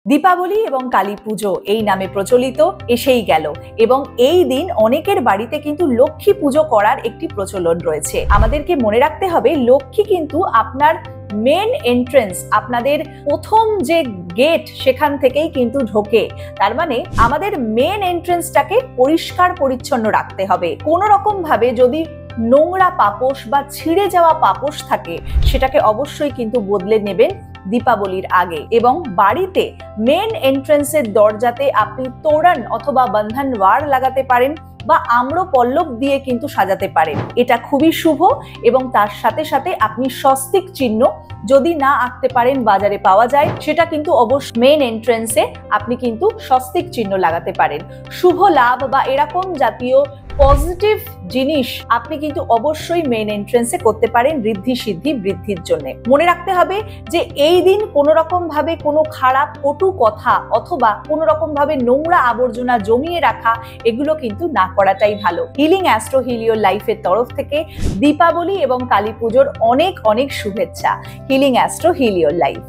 দীপাবলি এবং কালী পুজো এই নামে প্রচলিত এসেই গেল এবং এই দিন অনেকের বাড়িতে কিন্তু লক্ষ্মী পুজো করার একটি প্রচলন রয়েছে। আমাদেরকে মনে রাখতে হবে লক্ষ্মী কিন্তু আপনার মেন এন্ট্রেন্স, আপনাদের প্রথম যে গেট সেখান থেকেই কিন্তু ঢোকে। তার মানে আমাদের মেন এন্ট্রেন্সটাকে পরিষ্কার পরিচ্ছন্ন রাখতে হবে। কোনো রকম ভাবে যদি নোংরা পাপোশ বা ছিঁড়ে যাওয়া পাপোশ থাকে সেটাকে অবশ্যই কিন্তু বদলে নেবেন দীপাবলির আগে। এবং বাড়িতে মেন এন্ট্রেন্সের দরজাতে আপনি তোরণ অথবা বন্ধন ওয়ার লাগাতে পারেন বা আম্র পল্লব দিয়ে কিন্তু সাজাতে পারেন। এটা খুবই শুভ এবং তার সাথে সাথে আপনি স্বস্তিক চিহ্ন যদি না আঁকতে পারেন, বাজারে পাওয়া যায়, সেটা কিন্তু অবশ্যই মেন এন্ট্রেন্সে আপনি কিন্তু স্বস্তিক চিহ্ন লাগাতে পারেন। শুভ লাভ বা এরকম জাতীয় পজিটিভ জিনিস আপনি কিন্তু অবশ্যই মেন এন্ট্রেন্সে করতে পারেন ঋদ্ধি সিদ্ধি বৃদ্ধির জন্য। মনে রাখতে হবে যে এই দিন কোনো রকম ভাবে কোনো খারাপ কটু কথা অথবা কোনো রকম ভাবে নোংরা আবর্জনা জমিয়ে রাখা এগুলো কিন্তু না করাটাই ভালো। হিলিং অ্যাস্ট্রো হিল ইওর লাইফের তরফ থেকে দীপাবলি এবং কালী পুজোর অনেক অনেক শুভেচ্ছা। Healing astro heal your life.